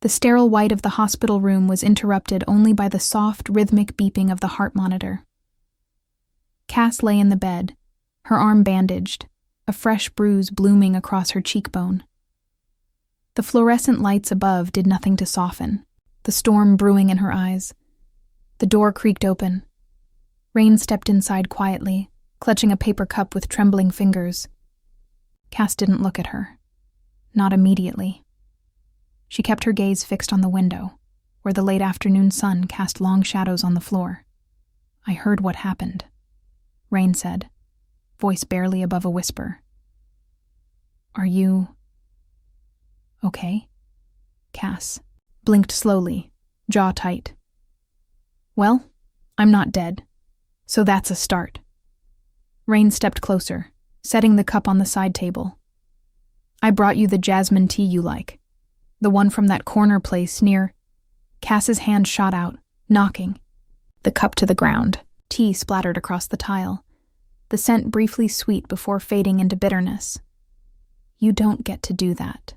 The sterile white of the hospital room was interrupted only by the soft, rhythmic beeping of the heart monitor. Cass lay in the bed, her arm bandaged, a fresh bruise blooming across her cheekbone. The fluorescent lights above did nothing to soften, the storm brewing in her eyes. The door creaked open. Rain stepped inside quietly, clutching a paper cup with trembling fingers. Cass didn't look at her. Not immediately. She kept her gaze fixed on the window, where the late afternoon sun cast long shadows on the floor. "I heard what happened," Rain said, voice barely above a whisper. "Are you okay?" Cass blinked slowly, jaw tight. "Well, I'm not dead, so that's a start." Rain stepped closer, setting the cup on the side table. "I brought you the jasmine tea you like, the one from that corner place near—" Cass's hand shot out, knocking the cup to the ground. Tea splattered across the tile, the scent briefly sweet before fading into bitterness. "You don't get to do that,"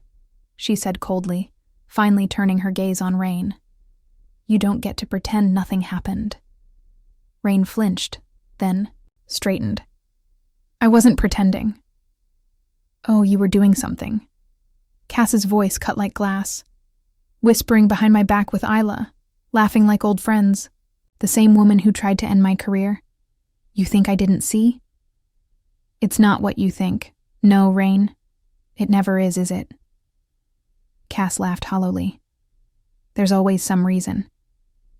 she said coldly, finally turning her gaze on Rain. "You don't get to pretend nothing happened." Rain flinched, then straightened. "I wasn't pretending." "Oh, you were doing something." Cass's voice cut like glass. "Whispering behind my back with Isla, laughing like old friends, the same woman who tried to end my career. You think I didn't see?" "It's not what you think. No, Rain. It never is it?" Cass laughed hollowly. "There's always some reason.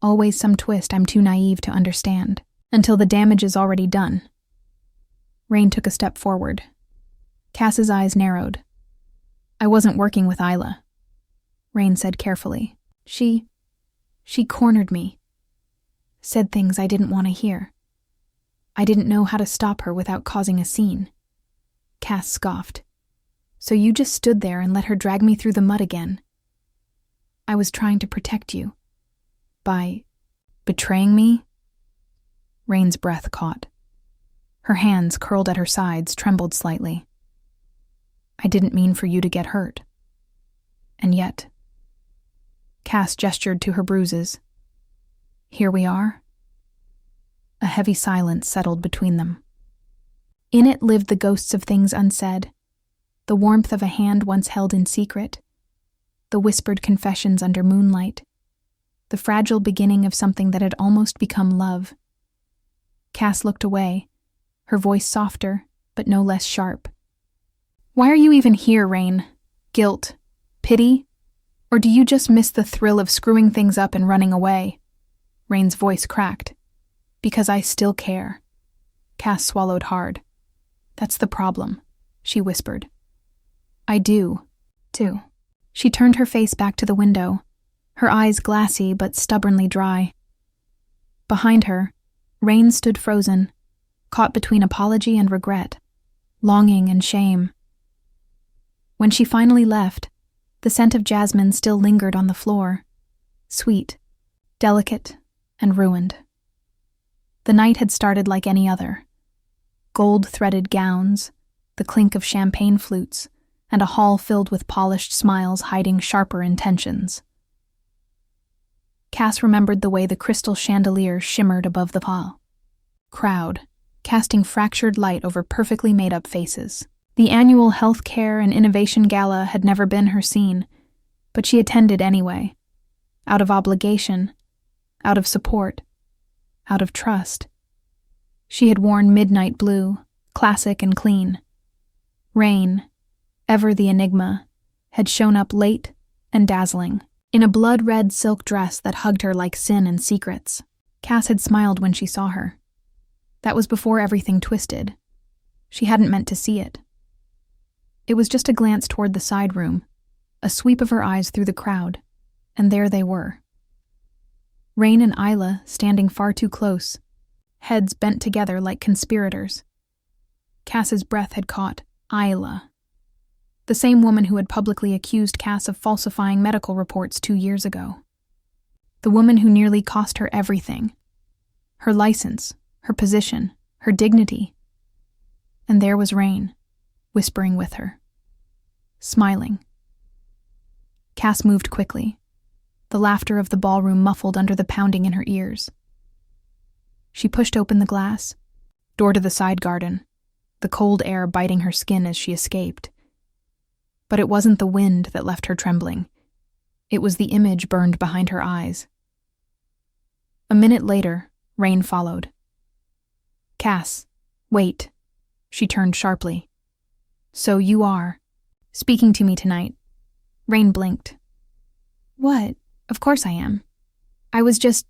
Always some twist I'm too naive to understand, until the damage is already done." Rain took a step forward. Cass's eyes narrowed. "I wasn't working with Isla," Rain said carefully. She cornered me. Said things I didn't want to hear. I didn't know how to stop her without causing a scene." Cass scoffed. "So you just stood there and let her drag me through the mud again?" "I was trying to protect you." "By betraying me?" Rain's breath caught. Her hands, curled at her sides, trembled slightly. "I didn't mean for you to get hurt. And yet—" Cass gestured to her bruises. "Here we are." A heavy silence settled between them. In it lived the ghosts of things unsaid, the warmth of a hand once held in secret, the whispered confessions under moonlight, the fragile beginning of something that had almost become love. Cass looked away, her voice softer, but no less sharp. "Why are you even here, Rain? Guilt? Pity? Or do you just miss the thrill of screwing things up and running away?" Rain's voice cracked. "Because I still care." Cass swallowed hard. "That's the problem," she whispered. "I do, too." She turned her face back to the window, her eyes glassy but stubbornly dry. Behind her, Rain stood frozen, caught between apology and regret, longing and shame. When she finally left, the scent of jasmine still lingered on the floor, sweet, delicate, and ruined. The night had started like any other. Gold-threaded gowns, the clink of champagne flutes, and a hall filled with polished smiles hiding sharper intentions. Cass remembered the way the crystal chandelier shimmered above the crowd, casting fractured light over perfectly made-up faces. The annual Health Care and Innovation Gala had never been her scene, but she attended anyway, out of obligation, out of support, out of trust. She had worn midnight blue, classic and clean. Rain, ever the enigma, had shown up late and dazzling, in a blood-red silk dress that hugged her like sin and secrets. Cass had smiled when she saw her. That was before everything twisted. She hadn't meant to see it. It was just a glance toward the side room, a sweep of her eyes through the crowd, and there they were. Rain and Isla standing far too close, heads bent together like conspirators. Cass's breath had caught Isla, the same woman who had publicly accused Cass of falsifying medical reports 2 years ago. The woman who nearly cost her everything. Her license, her position, her dignity. And there was Rain, whispering with her, smiling. Cass moved quickly, the laughter of the ballroom muffled under the pounding in her ears. She pushed open the glass, door to the side garden, the cold air biting her skin as she escaped. But it wasn't the wind that left her trembling. It was the image burned behind her eyes. A minute later, Rain followed. "Cass, wait." She turned sharply. "So you are speaking to me tonight?" Rain blinked. "What? Of course I am. I was just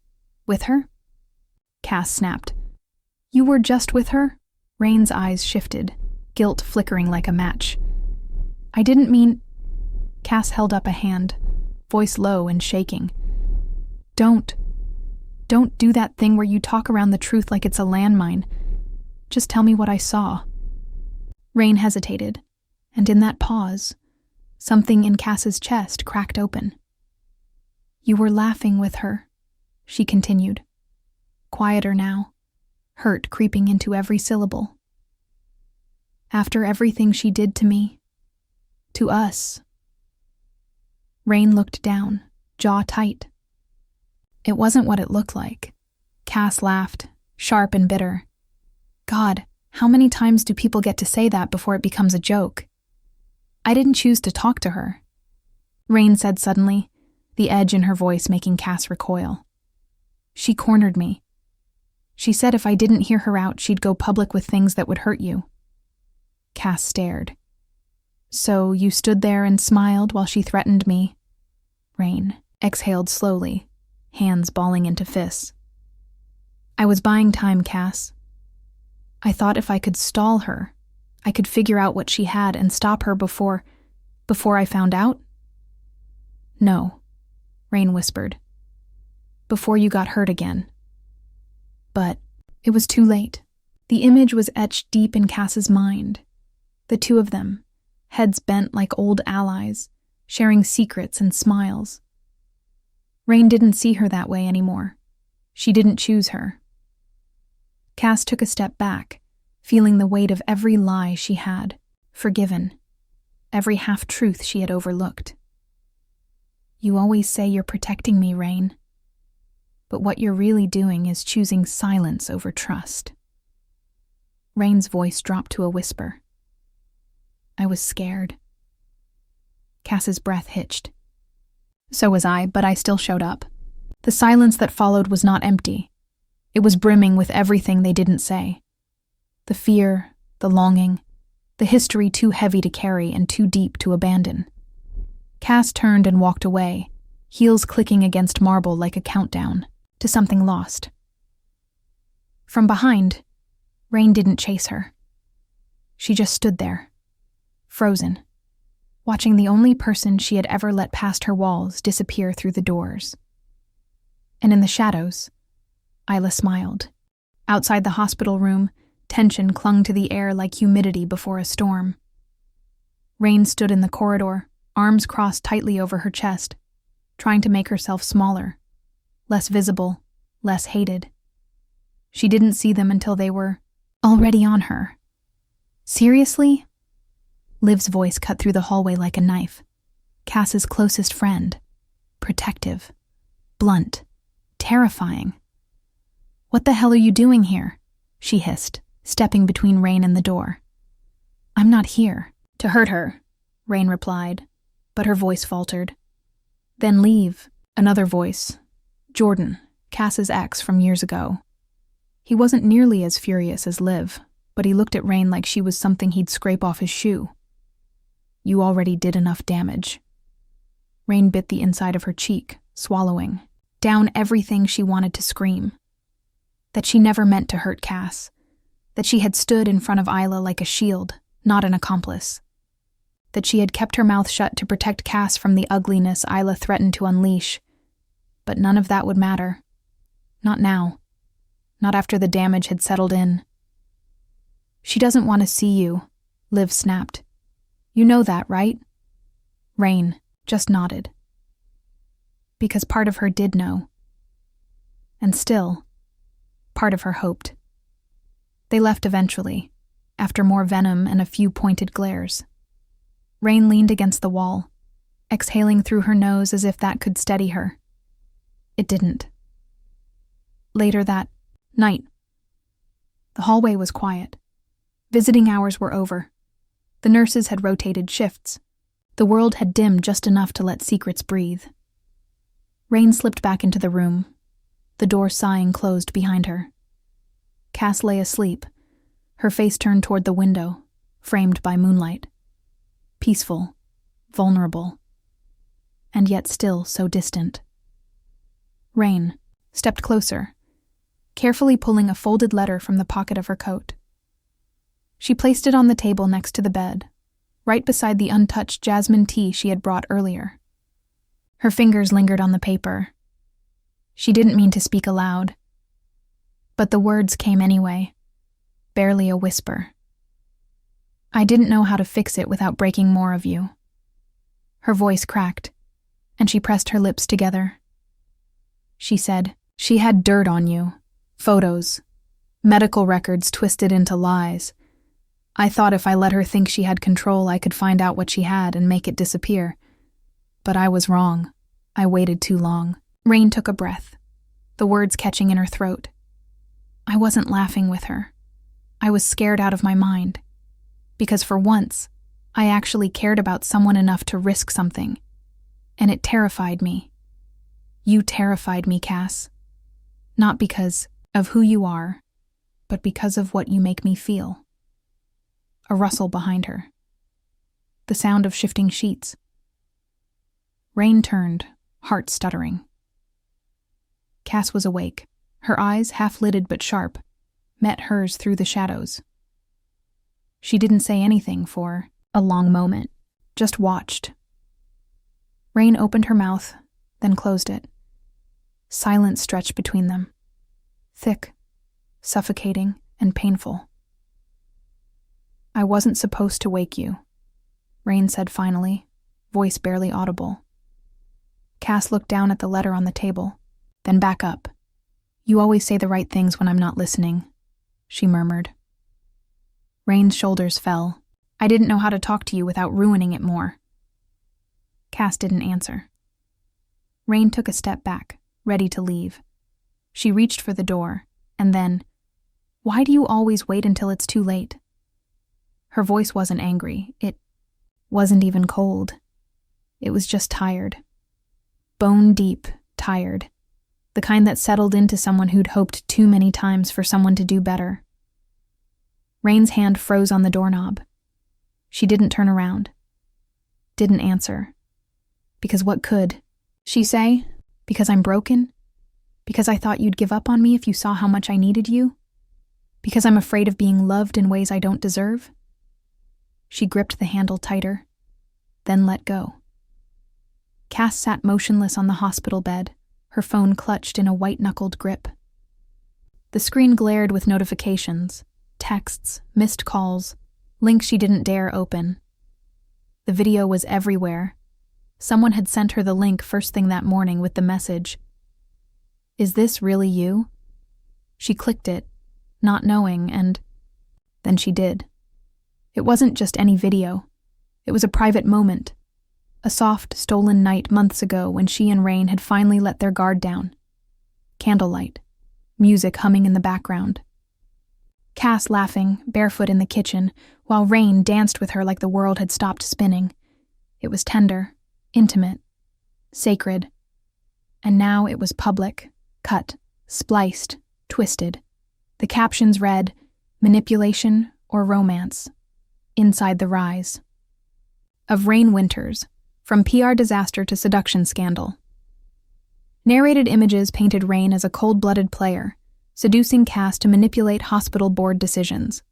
with her?" Cass snapped. "You were just with her?" Rain's eyes shifted, guilt flickering like a match. "I didn't mean—" Cass held up a hand, voice low and shaking. Don't do that thing where you talk around the truth like it's a landmine. Just tell me what I saw." Rain hesitated, and in that pause, something in Cass's chest cracked open. "You were laughing with her," she continued, quieter now, hurt creeping into every syllable. "After everything she did to me, to us." Rain looked down, jaw tight. "It wasn't what it looked like." Cass laughed, sharp and bitter. "God, how many times do people get to say that before it becomes a joke? I didn't choose to talk to her," Rain said suddenly, the edge in her voice making Cass recoil. "She cornered me. She said if I didn't hear her out, she'd go public with things that would hurt you." Cass stared. "So you stood there and smiled while she threatened me?" Rain exhaled slowly, hands balling into fists. "I was buying time, Cass. I thought if I could stall her, I could figure out what she had and stop her before I found out?" "No," Rain whispered. "Before you got hurt again." But it was too late. The image was etched deep in Cass's mind. The two of them, heads bent like old allies, sharing secrets and smiles. Rain didn't see her that way anymore. She didn't choose her. Cass took a step back, feeling the weight of every lie she had forgiven, every half-truth she had overlooked. "You always say you're protecting me, Rain. But what you're really doing is choosing silence over trust." Rain's voice dropped to a whisper. "I was scared." Cass's breath hitched. "So was I, but I still showed up." The silence that followed was not empty. It was brimming with everything they didn't say. The fear, the longing, the history too heavy to carry and too deep to abandon. Cass turned and walked away, heels clicking against marble like a countdown to something lost. From behind, Rain didn't chase her. She just stood there, frozen, watching the only person she had ever let past her walls disappear through the doors. And in the shadows, Isla smiled. Outside the hospital room, tension clung to the air like humidity before a storm. Rain stood in the corridor, arms crossed tightly over her chest, trying to make herself smaller, less visible, less hated. She didn't see them until they were already on her. "Seriously?" Liv's voice cut through the hallway like a knife. Cass's closest friend. Protective. Blunt. Terrifying. "What the hell are you doing here?" she hissed, stepping between Rain and the door. "I'm not here to hurt her," Rain replied, but her voice faltered. "Then leave." Another voice. Jordan, Cass's ex from years ago. He wasn't nearly as furious as Liv, but he looked at Rain like she was something he'd scrape off his shoe. "You already did enough damage." Rain bit the inside of her cheek, swallowing, down everything she wanted to scream. That she never meant to hurt Cass. That she had stood in front of Isla like a shield, not an accomplice. That she had kept her mouth shut to protect Cass from the ugliness Isla threatened to unleash. But none of that would matter. Not now. Not after the damage had settled in. "She doesn't want to see you," Liv snapped. "You know that, right?" Rain just nodded. Because part of her did know. And still, part of her hoped. They left eventually, after more venom and a few pointed glares. Rain leaned against the wall, exhaling through her nose as if that could steady her. It didn't. Later that night, the hallway was quiet. Visiting hours were over. The nurses had rotated shifts. The world had dimmed just enough to let secrets breathe. Rain slipped back into the room, the door sighing closed behind her. Cass lay asleep, her face turned toward the window, framed by moonlight. Peaceful, vulnerable, and yet still so distant. Rain stepped closer, carefully pulling a folded letter from the pocket of her coat. She placed it on the table next to the bed, right beside the untouched jasmine tea she had brought earlier. Her fingers lingered on the paper. She didn't mean to speak aloud, but the words came anyway, barely a whisper. I didn't know how to fix it without breaking more of you. Her voice cracked, and she pressed her lips together. She said, she had dirt on you, photos, medical records twisted into lies. I thought if I let her think she had control, I could find out what she had and make it disappear. But I was wrong. I waited too long. Rain took a breath, the words catching in her throat. I wasn't laughing with her. I was scared out of my mind. Because for once, I actually cared about someone enough to risk something. And it terrified me. You terrified me, Cass. Not because of who you are, but because of what you make me feel. A rustle behind her. The sound of shifting sheets. Rain turned, heart stuttering. Cass was awake, her eyes half-lidded but sharp, met hers through the shadows. She didn't say anything for a long moment, just watched. Rain opened her mouth, then closed it. Silence stretched between them. Thick, suffocating, and painful. I wasn't supposed to wake you, Rain said finally, voice barely audible. Cass looked down at the letter on the table, then back up. You always say the right things when I'm not listening, she murmured. Rain's shoulders fell. I didn't know how to talk to you without ruining it more. Cass didn't answer. Rain took a step back, ready to leave. She reached for the door, and then, why do you always wait until it's too late? Her voice wasn't angry. It wasn't even cold. It was just tired. Bone deep, tired. The kind that settled into someone who'd hoped too many times for someone to do better. Rain's hand froze on the doorknob. She didn't turn around. Didn't answer. Because what could she say? Because I'm broken? Because I thought you'd give up on me if you saw how much I needed you? Because I'm afraid of being loved in ways I don't deserve? She gripped the handle tighter, then let go. Cass sat motionless on the hospital bed, her phone clutched in a white-knuckled grip. The screen glared with notifications, texts, missed calls, links she didn't dare open. The video was everywhere. Someone had sent her the link first thing that morning with the message, "Is this really you?" She clicked it, not knowing, and then she did. It wasn't just any video. It was a private moment. A soft, stolen night months ago when she and Rain had finally let their guard down. Candlelight. Music humming in the background. Cass laughing, barefoot in the kitchen, while Rain danced with her like the world had stopped spinning. It was tender, intimate, sacred. And now it was public, cut, spliced, twisted. The captions read, "Manipulation or romance. Inside the rise." Of Rain Winters, from PR disaster to seduction scandal. Narrated images painted Rain as a cold-blooded player, seducing Cass to manipulate hospital board decisions.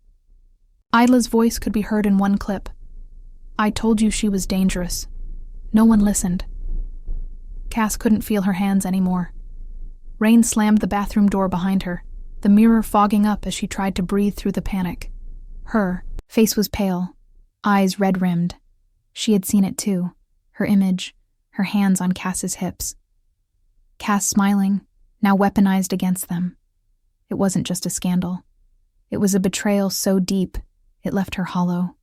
Isla's voice could be heard in one clip. "I told you she was dangerous. No one listened." Cass couldn't feel her hands anymore. Rain slammed the bathroom door behind her, the mirror fogging up as she tried to breathe through the panic. Her face was pale, eyes red-rimmed. She had seen it too, her image, her hands on Cass's hips. Cass smiling, now weaponized against them. It wasn't just a scandal. It was a betrayal so deep, it left her hollow.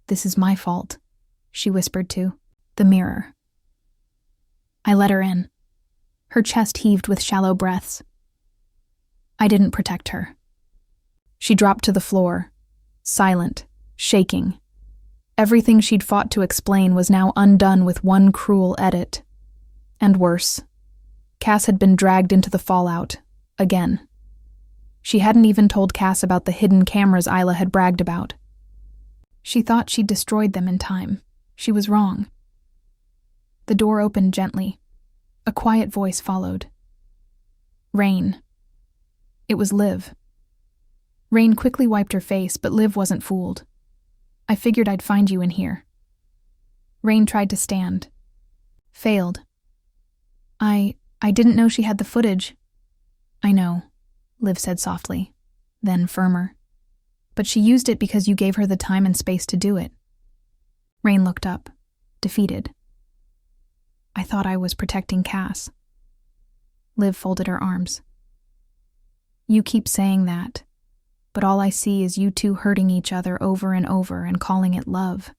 "This is my fault," she whispered to the mirror. "I let her in. Her chest heaved with shallow breaths. I didn't protect her. She dropped to the floor, silent, shaking. Everything she'd fought to explain was now undone with one cruel edit. And worse, Cass had been dragged into the fallout, again. She hadn't even told Cass about the hidden cameras Isla had bragged about. She thought she'd destroyed them in time. She was wrong. The door opened gently. A quiet voice followed. Rain. It was Liv. Rain quickly wiped her face, but Liv wasn't fooled. I figured I'd find you in here. Rain tried to stand. Failed. I didn't know she had the footage. I know, Liv said softly, then firmer. But she used it because you gave her the time and space to do it. Rain looked up, defeated. I thought I was protecting Cass. Liv folded her arms. You keep saying that, but all I see is you two hurting each other over and over and calling it love.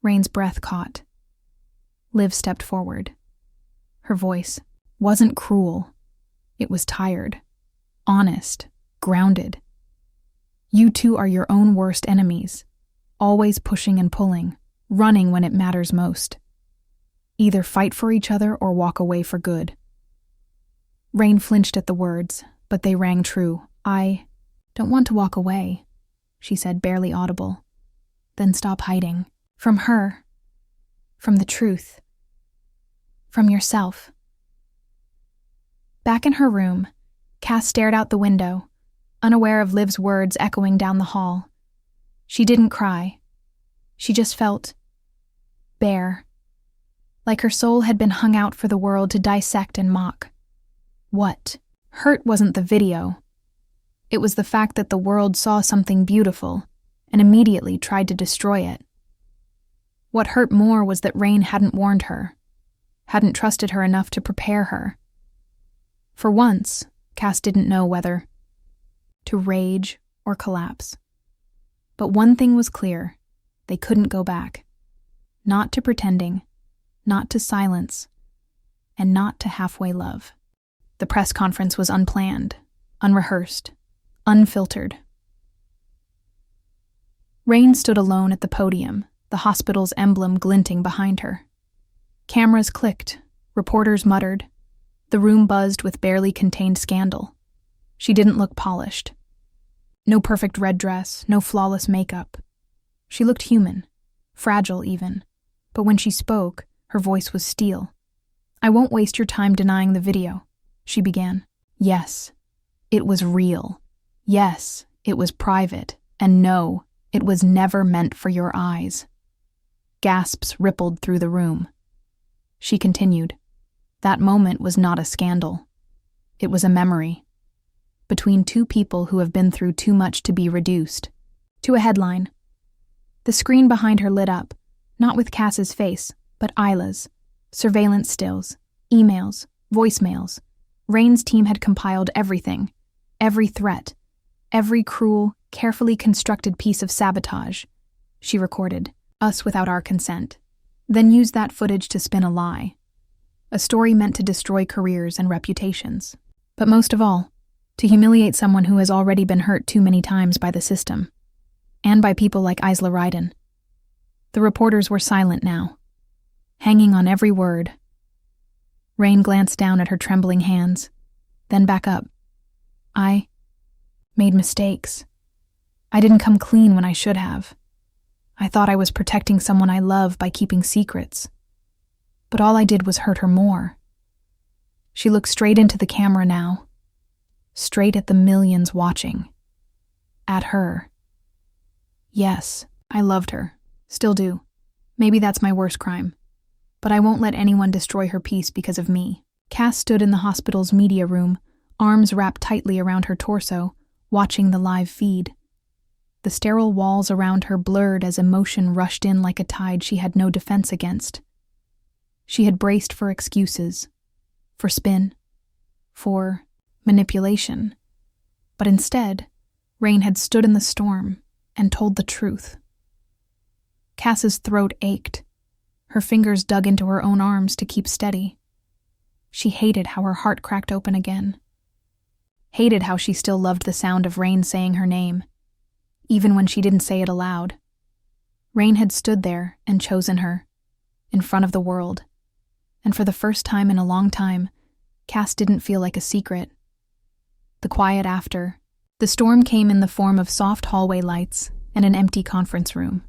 Rain's breath caught. Liv stepped forward. Her voice wasn't cruel. It was tired, honest, grounded. You two are your own worst enemies, always pushing and pulling, running when it matters most. Either fight for each other or walk away for good. Rain flinched at the words, but they rang true. I don't want to walk away, she said, barely audible. Then stop hiding. From her. From the truth. From yourself. Back in her room, Cass stared out the window, unaware of Liv's words echoing down the hall. She didn't cry. She just felt bare. Like her soul had been hung out for the world to dissect and mock. What hurt wasn't the video. It was the fact that the world saw something beautiful and immediately tried to destroy it. What hurt more was that Rain hadn't warned her, hadn't trusted her enough to prepare her. For once, Cass didn't know whether to rage or collapse. But one thing was clear, they couldn't go back. Not to pretending, not to silence, and not to halfway love. The press conference was unplanned, unrehearsed, unfiltered. Rain stood alone at the podium, the hospital's emblem glinting behind her. Cameras clicked, reporters muttered. The room buzzed with barely contained scandal. She didn't look polished. No perfect red dress, no flawless makeup. She looked human, fragile even, but when she spoke, her voice was steel. I won't waste your time denying the video, she began. Yes, it was real. Yes, it was private. And no, it was never meant for your eyes. Gasps rippled through the room. She continued. That moment was not a scandal. It was a memory. Between two people who have been through too much to be reduced. To a headline. The screen behind her lit up, not with Cass's face, but Isla's. Surveillance stills, emails, voicemails. Rain's team had compiled everything. Every threat. Every cruel, carefully constructed piece of sabotage. She recorded, us without our consent. Then used that footage to spin a lie. A story meant to destroy careers and reputations. But most of all, to humiliate someone who has already been hurt too many times by the system. And by people like Isla Ryden. The reporters were silent now, hanging on every word. Rain glanced down at her trembling hands, then back up. I made mistakes. I didn't come clean when I should have. I thought I was protecting someone I love by keeping secrets. But all I did was hurt her more. She looked straight into the camera now, straight at the millions watching. At her. Yes, I loved her. Still do. Maybe that's my worst crime. But I won't let anyone destroy her peace because of me. Cass stood in the hospital's media room, arms wrapped tightly around her torso, watching the live feed. The sterile walls around her blurred as emotion rushed in like a tide she had no defense against. She had braced for excuses, for spin, for manipulation. But instead, Rain had stood in the storm and told the truth. Cass's throat ached. Her fingers dug into her own arms to keep steady. She hated how her heart cracked open again. Hated how she still loved the sound of Rain saying her name, even when she didn't say it aloud. Rain had stood there and chosen her, in front of the world, and for the first time in a long time, Cass didn't feel like a secret. The quiet after. The storm came in the form of soft hallway lights and an empty conference room.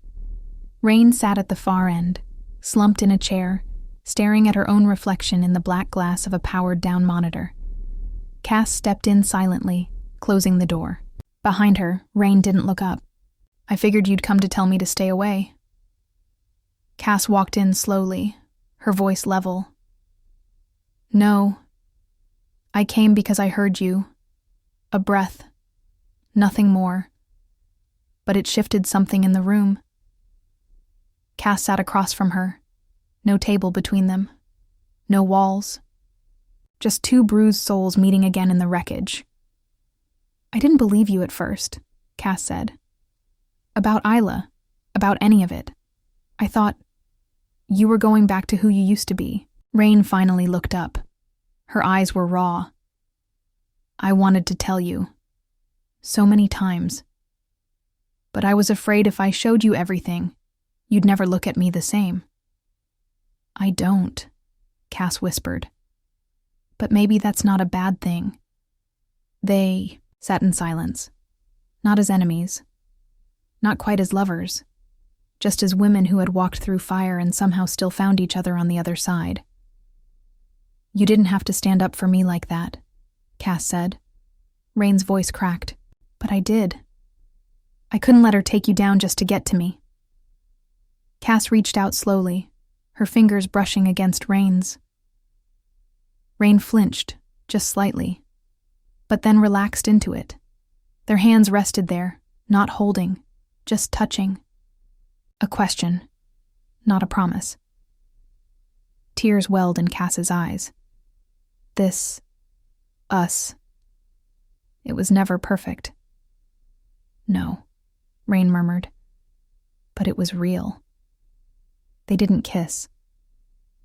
Rain sat at the far end, slumped in a chair, staring at her own reflection in the black glass of a powered-down monitor. Cass stepped in silently, closing the door. Behind her, Rain didn't look up. "I figured you'd come to tell me to stay away." Cass walked in slowly, her voice level. "No. I came because I heard you. A breath. Nothing more. But it shifted something in the room." Cass sat across from her. No table between them. No walls. Just two bruised souls meeting again in the wreckage. "I didn't believe you at first," Cass said. "About Isla. About any of it. I thought you were going back to who you used to be." Rain finally looked up. Her eyes were raw. "I wanted to tell you. So many times. But I was afraid if I showed you everything, you'd never look at me the same." "I don't," Cass whispered. "But maybe that's not a bad thing." They sat in silence. Not as enemies. Not quite as lovers. Just as women who had walked through fire and somehow still found each other on the other side. "You didn't have to stand up for me like that," Cass said. Rain's voice cracked. "But I did. I couldn't let her take you down just to get to me." Cass reached out slowly, her fingers brushing against Rain's. Rain flinched, just slightly, but then relaxed into it. Their hands rested there, not holding, just touching. A question, not a promise. Tears welled in Cass's eyes. This, us. It was never perfect. "No," Rain murmured. "But it was real." They didn't kiss.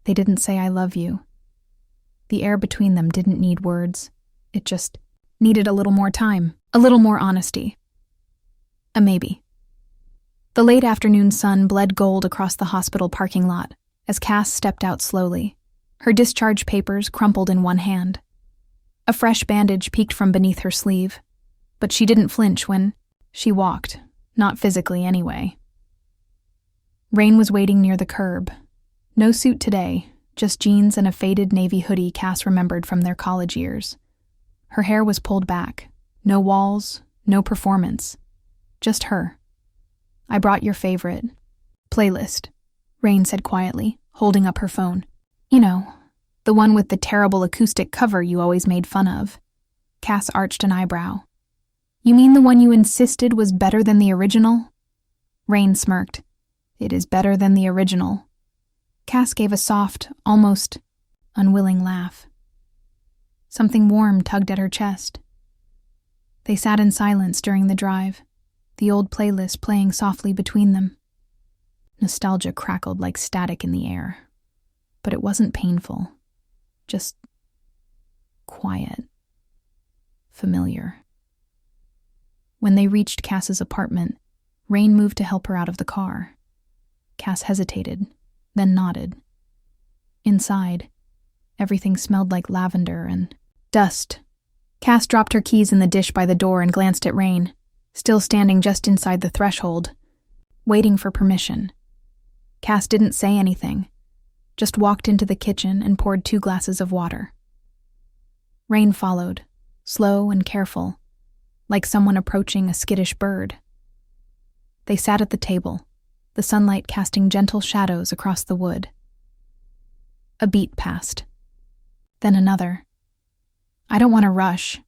They didn't say "I love you." The air between them didn't need words. It just needed a little more time, a little more honesty. A maybe. The late afternoon sun bled gold across the hospital parking lot as Cass stepped out slowly, her discharge papers crumpled in one hand. A fresh bandage peeked from beneath her sleeve, but she didn't flinch when she walked, not physically anyway. Rain was waiting near the curb. No suit today, just jeans and a faded navy hoodie Cass remembered from their college years. Her hair was pulled back. No walls, no performance. Just her. "I brought your favorite playlist," Rain said quietly, holding up her phone. "You know, the one with the terrible acoustic cover you always made fun of." Cass arched an eyebrow. "You mean the one you insisted was better than the original?" Rain smirked. "It is better than the original." Cass gave a soft, almost unwilling laugh. Something warm tugged at her chest. They sat in silence during the drive, the old playlist playing softly between them. Nostalgia crackled like static in the air. But it wasn't painful. Just quiet. Familiar. When they reached Cass's apartment, Rain moved to help her out of the car. Cass hesitated, then nodded. Inside, everything smelled like lavender and dust. Cass dropped her keys in the dish by the door and glanced at Rain, still standing just inside the threshold, waiting for permission. Cass didn't say anything, just walked into the kitchen and poured 2 glasses of water. Rain followed, slow and careful, like someone approaching a skittish bird. They sat at the table, the sunlight casting gentle shadows across the wood. A beat passed. Then another. "I don't want to rush,"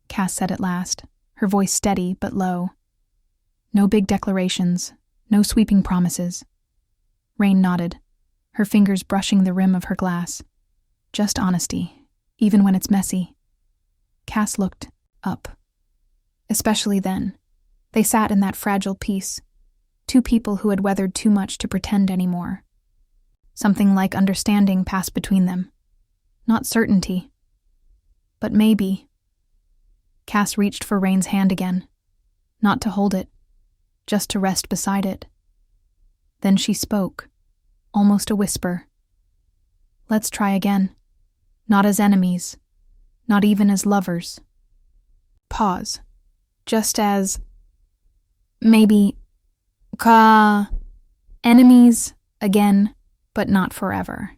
Cass said at last, her voice steady but low. "No big declarations, no sweeping promises." Rain nodded, her fingers brushing the rim of her glass. "Just honesty, even when it's messy." Cass looked up. Especially then. They sat in that fragile peace, 2 people who had weathered too much to pretend anymore. Something like understanding passed between them. not certainty. But maybe. Cass reached for Rain's hand again, not to hold it, just to rest beside it. Then she spoke, almost a whisper. Let's try again. Not as enemies, not even as lovers. Pause. Just as... maybe... enemies again, but not forever.